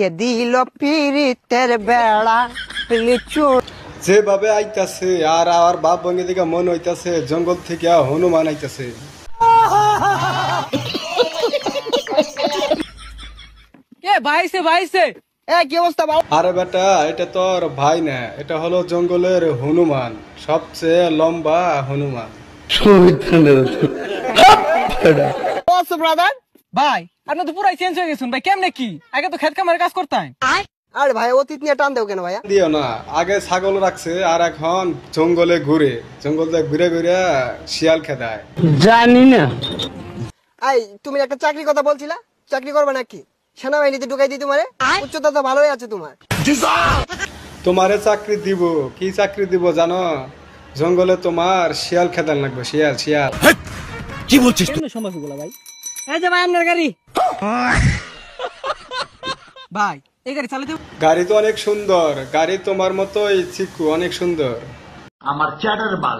কে দিল পিরিতের বেড়া লিচু যেভাবে আইতাছে আর আমার বাপ ভঙ্গি দিকে মন হইতাছে জঙ্গল থেকে হনুমান আইতাছে। এ ভাইছে ভাইছে এ কি অবস্থা বাবু? আরে বেটা এটা তোর ভাই না, এটা হলো জঙ্গলের হনুমান, সবচেয়ে লম্বা হনুমান। ব্রাদার ভাই আপনি তো পুরাই চেঞ্জ হয়ে গেছেন ভাই, কেমনে কি আগে তো খেত কামারে কাজ করতেন। আরে ভাই অতীত নিয়ে টান দেও কেন ভাইয়া? দিও না, আগে ছাগল রাখছে আর এখন জঙ্গলে ঘুরে, জঙ্গলে ঘুরে ঘুরে শিয়াল খেদায়। আই তুমি একটা চাকরির কথা বলছিলা, চাকরি করবে নাকি? সেনাবাহিনীতে ঢুকাই দিই তোমারে? উচ্চতা তো ভালোই আছে তোমার। তোমারে চাকরি দিব, কি চাকরি দিব জানো? জঙ্গলে তোমার শিয়াল খেদান লাগবে, শিয়াল শিয়াল। কি বলছিস তুই? সম্ভব এগুলা ভাই? এই যে ভাই আপনার গাড়ি। ভাই এই গাড়ি চালাতে গাড়ি তো অনেক সুন্দর, গাড়ি তোমার মতোই চিকু, অনেক সুন্দর। আমার চ্যাটার বাল